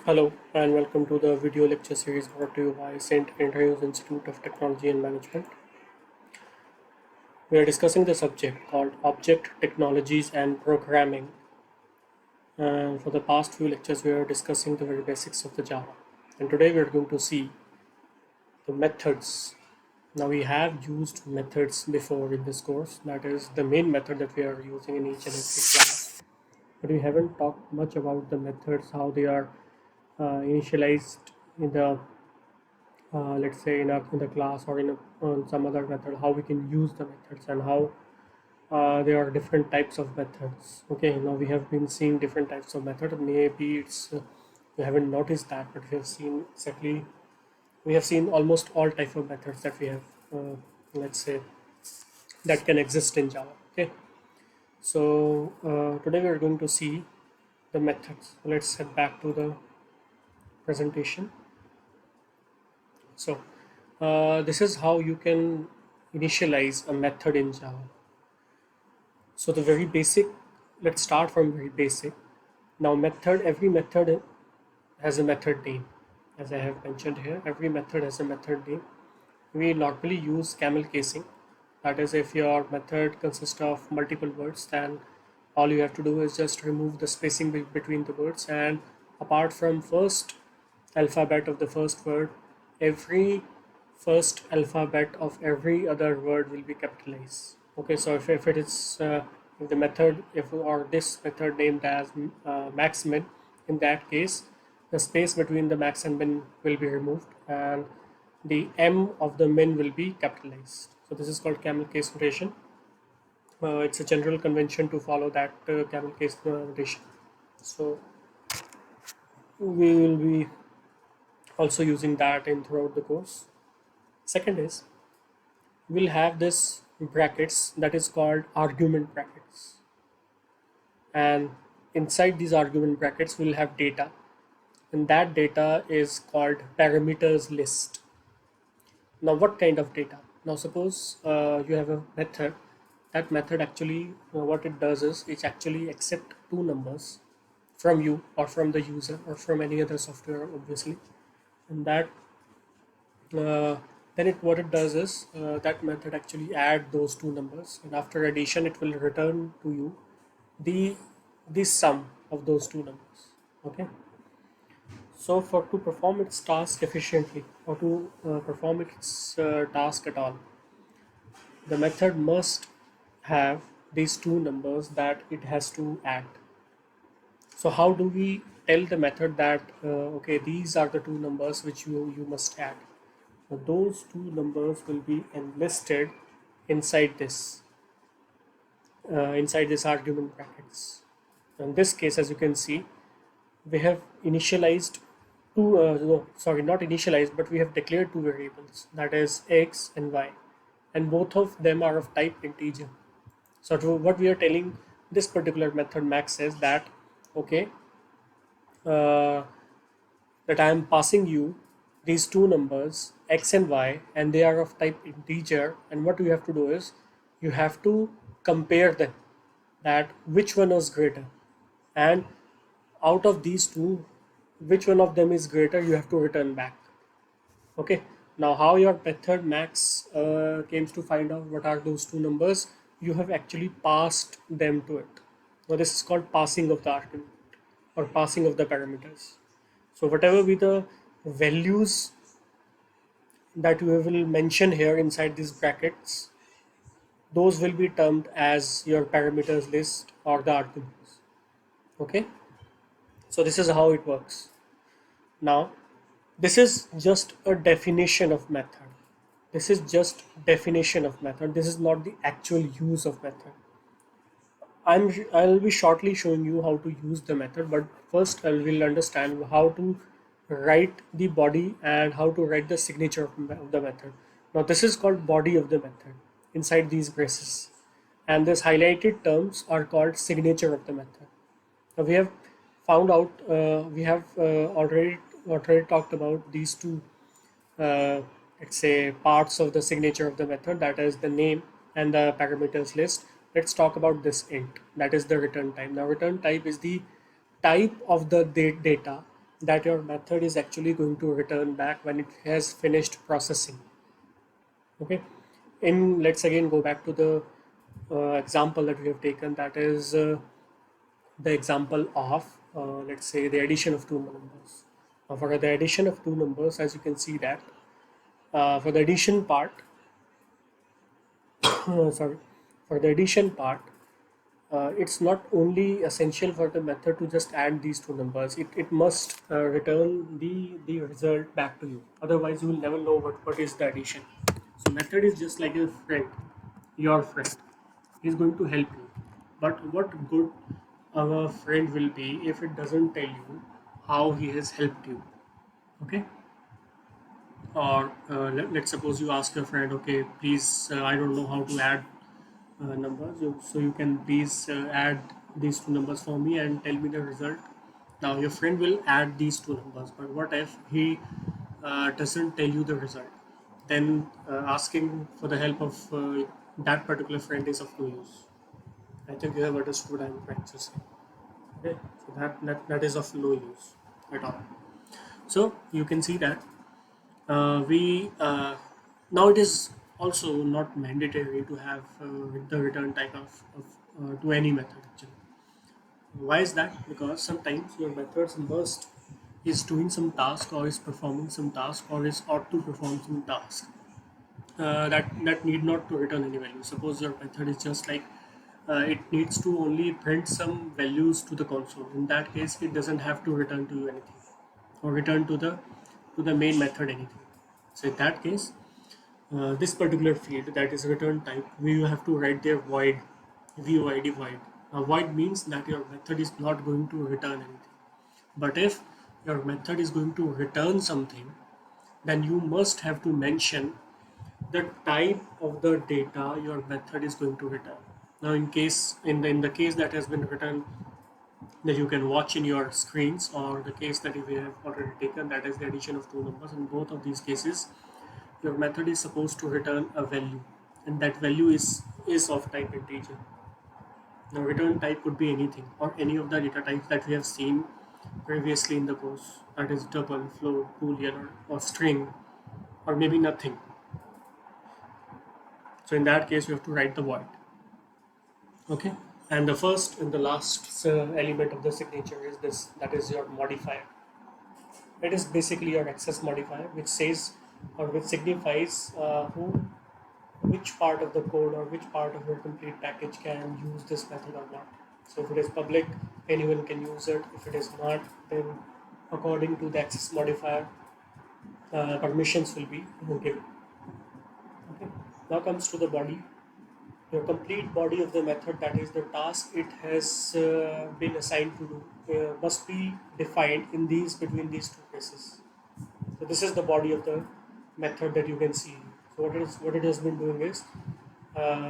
Hello and welcome to the video lecture series brought to you by St. Andrews Institute of Technology and Management. We are discussing the subject called Object Technologies and Programming. And for the past few lectures, we are discussing the very basics of the Java. And today we are going to see the methods. Now we have used methods before in this course. That is the main method that we are using in each and every class. But we haven't talked much about the methods, how they are initialized in the let's say in the class or on some other method, how we can use the methods and how there are different types of methods. Okay, now we have been seeing different types of method. Maybe it's you haven't noticed that, but we have seen almost all type of methods that we have let's say that can exist in Java. Okay, so today we are going to see the methods. Let's head back to the presentation. So this is how you can initialize a method in Java. So the very basic, let's start from very basic. Now every method has a method name. As I have mentioned here, every method has a method name. We normally use camel casing. That is, if your method consists of multiple words, then all you have to do is just remove the spacing between the words, and apart from first alphabet of the first word, every first alphabet of every other word will be capitalized. Okay, so if it is if the method if or this method named as max min, in that case the space between the max and min will be removed and the m of the min will be capitalized. So this is called camel case notation. It's a general convention to follow that camel case notation. So we will be also using that in throughout the course. Second is, we'll have this brackets that is called argument brackets, and inside these argument brackets we'll have data, and that data is called parameters list. Now what kind of data? Now suppose you have a method. That method actually what it does is it actually accept two numbers from you or from the user or from any other software, obviously, and that then what it does is that method actually add those two numbers, and after addition it will return to you the sum of those two numbers. Okay, so for to perform its task efficiently or to perform its task at all, the method must have these two numbers that it has to add. So how do we tell the method that okay, these are the two numbers which you must add? Now those two numbers will be enlisted inside this argument brackets. In this case, as you can see, we have initialized two no, sorry, not initialized, but we have declared two variables, that is x and y, and both of them are of type integer. So what we are telling this particular method max says that okay, uh, that I am passing you these two numbers x and y, and they are of type integer, and what you have to do is you have to compare them, that which one was greater, and out of these two which one of them is greater you have to return back. Okay, now how your method max came to find out what are those two numbers, you have actually passed them to it. Now this is called passing of the argument or passing of the parameters. So whatever be the values that you will mention here inside these brackets, those will be termed as your parameters list or the arguments. Okay, so this is how it works. Now this is just a definition of method. This is just definition of method. This is not the actual use of method. I'll be shortly showing you how to use the method, but first I will understand how to write the body and how to write the signature of the method. Now this is called body of the method inside these braces, and these highlighted terms are called signature of the method. Now we have found out we have already talked about these two uh, let's say parts of the signature of the method, that is the name and the parameters list. Let's talk about this int, that is the return type. Now return type is the type of the data that your method is actually going to return back when it has finished processing. Okay, in let's again go back to the example that we have taken, that is the example of let's say the addition of two numbers. Now for the addition of two numbers, as you can see that for the addition part, sorry, for the addition part, it's not only essential for the method to just add these two numbers. It must return the result back to you. Otherwise, you will never know what is the addition. So method is just like a friend, your friend. He's going to help you. But what good our friend will be if it doesn't tell you how he has helped you. Okay? Or let's suppose you ask your friend, okay, please, I don't know how to add numbers, so you can please add these two numbers for me and tell me the result. Now your friend will add these two numbers, but what if he doesn't tell you the result? Then asking for the help of that particular friend is of no use. I think you have understood what I'm trying to say. Okay, so that is of no use at all. So you can see that we now it is also not mandatory to have the return type of to any method actually. Why is that? Because sometimes your methods must is doing some task or is performing some task or is ought to perform some task that need not to return any value. Suppose your method is just like it needs to only print some values to the console. In that case, it doesn't have to return to you anything or return to the main method anything. So in that case, this particular field, that is return type, we have to write there void, void void. Now void means that your method is not going to return anything. But if your method is going to return something, then you must have to mention the type of the data your method is going to return. Now in the case that has been written, that you can watch in your screens, or the case that we have already taken, that is the addition of two numbers, in both of these cases your method is supposed to return a value, and that value is of type integer. The return type could be anything or any of the data types that we have seen previously in the course, that is double, float, boolean, or string, or maybe nothing. So in that case, you have to write the void. Okay, and the first and the last element of the signature is this, that is your modifier. It is basically your access modifier, which says or which signifies which part of the code or which part of your complete package can use this method or not. So if it is public, anyone can use it. If it is not, then according to the access modifier, permissions will be given. Okay. Now comes to the body. Your complete body of the method, that is the task it has been assigned to do, must be defined in these between these two cases. So this is the body of the method that you can see. So what it has been doing is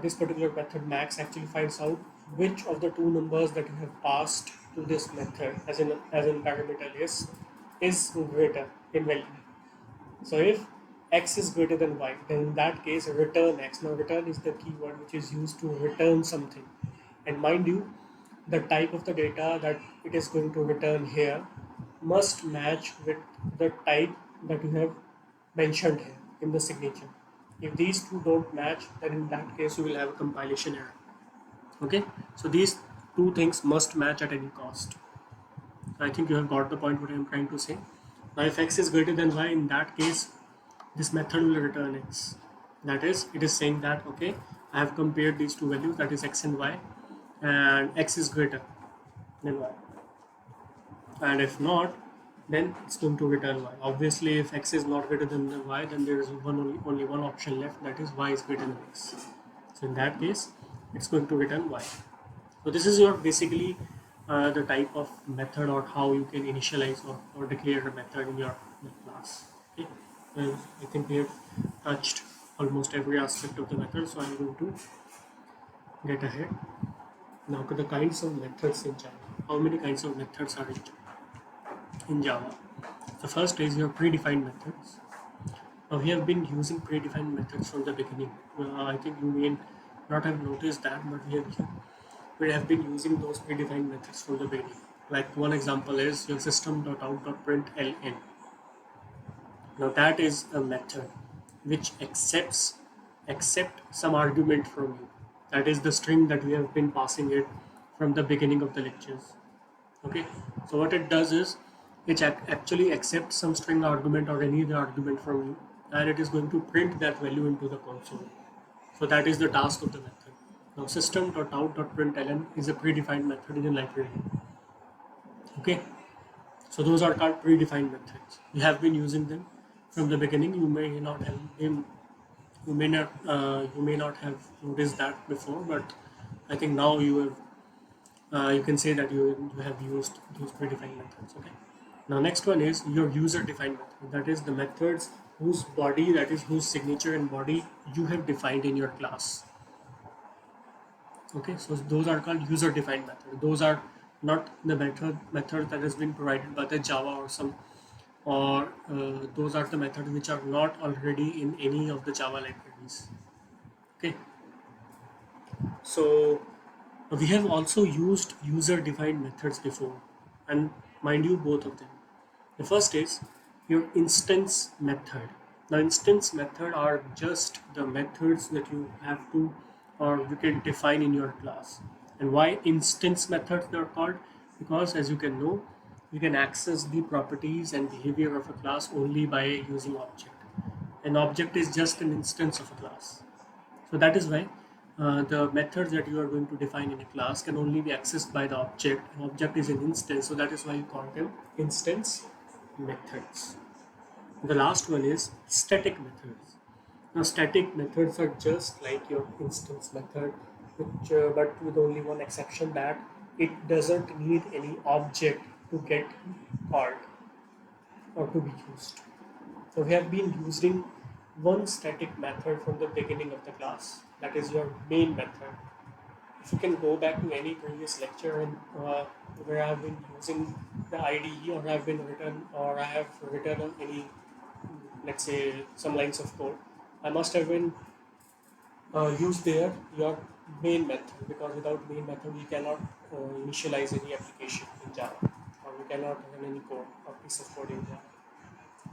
this particular method max actually finds out which of the two numbers that you have passed to this method as in parameter is greater in value. So if x is greater than y, then in that case return x. Now return is the keyword which is used to return something. And mind you, the type of the data that it is going to return here must match with the type that you have mentioned here in the signature. If these two don't match, then in that case you will have a compilation error. Okay, so these two things must match at any cost. I think you have got the point what I am trying to say. Now if x is greater than y, in that case this method will return x. That is, it is saying that okay, I have compared these two values, that is x and y, and x is greater than y. And if not, then it's going to return y. Obviously, if x is not greater than y, then there is only one option left, that is y is greater than x. So in that case, it's going to return y. So this is your basically the type of method or how you can initialize or declare a method in your class. Okay, and I think we have touched almost every aspect of the method, so I'm going to get ahead. Now to the kinds of methods in Java. How many kinds of methods are in Java? The first is your predefined methods. We have been using predefined methods from the beginning. I think you may not have noticed that, but we have been using those predefined methods from the beginning. Like one example is your system.out.println. Now that is a method which accept some argument from you. That is the string that we have been passing it from the beginning of the lectures. Okay, so what it does is it actually accepts some string argument or any other argument from you, and it is going to print that value into the console. So that is the task of the method. Now system.out.println is a predefined method in a library. Okay, so those are called predefined methods. You have been using them from the beginning. You may not have noticed that before, but I think now you can say that you have used those predefined methods. Okay. Now next one is your user defined method. That is the methods whose signature and body you have defined in your class. Okay, so those are called user defined method. Those are not the method that has been provided by the Java or some, or those are the methods which are not already in any of the Java libraries. Okay, so we have also used user defined methods before, and mind you, both of them. The first is your instance method. Now, instance method are just the methods that you have to or you can define in your class. And why instance methods they are called? Because as you can know, you can access the properties and behavior of a class only by using object. An object is just an instance of a class. So that is why the methods that you are going to define in a class can only be accessed by the object. An object is an instance, so that is why you call them instance methods. The last one is static methods. Now, static methods are just like your instance method, but with only one exception that it doesn't need any object to get called or to be used. So we have been using one static method from the beginning of the class. That is your main method. If you can go back to any previous lecture and where I have been using the IDE or I have written any, let's say, some lines of code, I must have been used there your main method, because without main method we cannot initialize any application in Java, or we cannot run any code or piece of code in Java.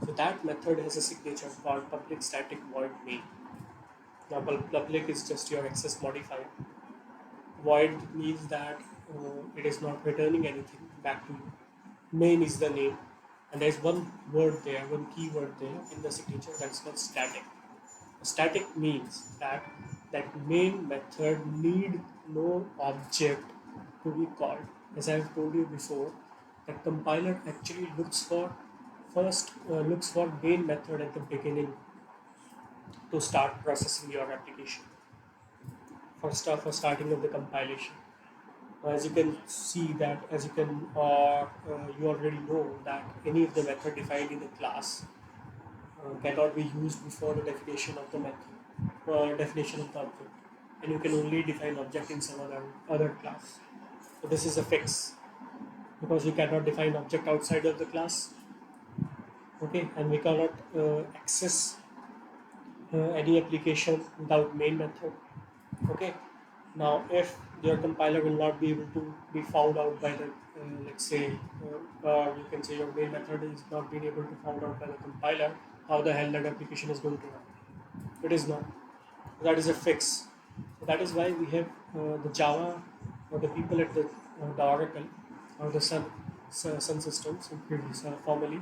So that method has a signature called public static void main. Now public is just your access modifier. Void means that it is not returning anything back to you. Main is the name, and there is one word there, one keyword there in the signature that's called static. Static means that main method need no object to be called. As I have told you before, that compiler actually looks for main method at the beginning to start processing your application for starting of the compilation. As you can see that, as you can you already know that any of the method defined in the class cannot be used before the definition of the method or definition of the object, and you can only define object in some other class. So this is a fix, because you cannot define object outside of the class. Okay, and we cannot access any application without main method. Okay, now if your compiler will not be able to be found out by the let's say you can say your main method is not being able to found out by the compiler, how the hell that application is going to run? It is not. That is a fix. So that is why we have the Java, or the people at the Oracle or the Sun systems formally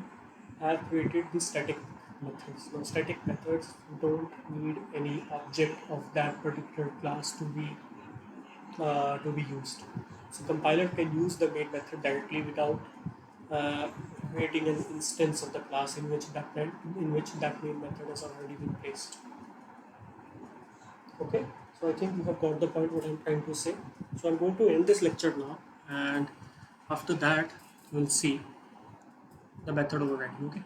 have created the static methods. Now, static methods don't need any object of that particular class to be used. So compiler can use the main method directly without creating an instance of the class in which that main method has already been placed. Okay, so I think you have got the point what I'm trying to say. So I'm going to end this lecture now, and after that we'll see the method overriding. Okay.